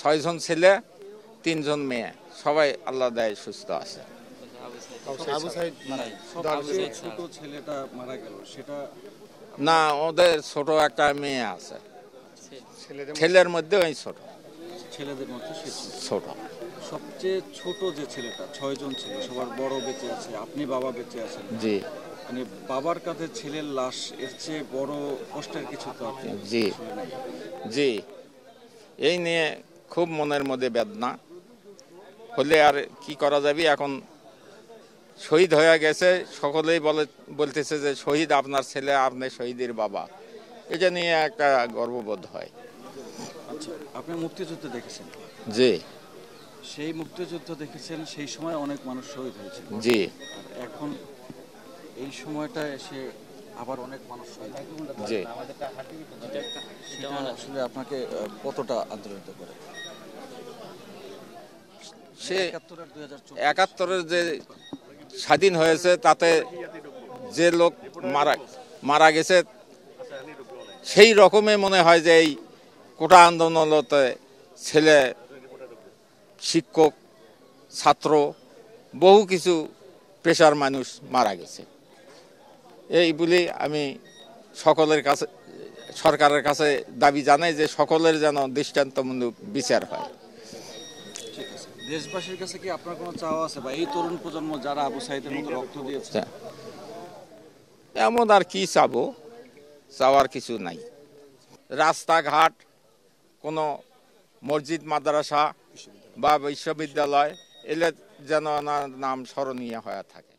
6 জন ছেলে 3 জন মেয়ে, সবাই আল্লাহ দেয় সুস্থ আছে। ছোট ছেলেটা মারা গেল, সেটা না, ওদের ছোট একটা মেয়ে আছে, ছেলের মধ্যে ওই ছোট। ছেলেদের মধ্যে সে ছোট সবচেয়ে ছোট যে ছেলেটা, 6 জন ছেলে, সবার বড় বেঁচে আছে, আপনি বাবা বেঁচে আছেন। জি মানে বাবার কাছে ছেলের লাশ, এর চেয়ে বড় কষ্টের কিছু তো আর জি জি এই নিয়ে খুব মনের মধ্যে বেদনা। হলে আর কি করা যাবে, এখন শহীদ হয়ে গেছে, সকলেই বলতেছে যে শহীদ আপনার ছেলে, আপনি শহীদের বাবা। এটা নিয়ে একটা গর্ববোধ হয়। আচ্ছা, আপনি মুক্তিযুদ্ধ দেখেছেন? জি সেই মুক্তিযুদ্ধ দেখেছেন, সেই সময় অনেক মানুষ শহীদ হয়েছে। জি আর এখন এই সময়টা এসে আবার অনেক মানুষ শহীদ হয়েছে। জি সেটা আসলে আপনাকে কতটা আন্দোলিত করে? সে ৭১ আর ২০২৪ 71-এর যে স্বাধীন হয়েছে, তাতে যে লোক মারা গেছে, সেই রকমই মনে হয় যে এই কোটা আন্দোলনতে ছেলে, শিক্ষক, ছাত্র, বহু কিছু পেশার মানুষ মারা গেছে। এই বলি আমি সকলের কাছে, সরকারের কাছে দাবি জানাই যে সকলের যেন দৃষ্টান্তমূলক বিচার হয়। ঠিক আছে। দেশবাসীর কাছে কি আপনার কোনো চাওয়া আছে, বা এই তরুণ প্রজন্ম যারা আবু সাঈদের মতো রক্ত দিয়েছে? এমন আর কি চাবো, চাওয়ার কিছু নাই। রাস্তাঘাট, কোনো মসজিদ, মাদ্রাসা বা বিশ্ববিদ্যালয় এলে যেন নাম স্মরণীয় হয়ে থাকে।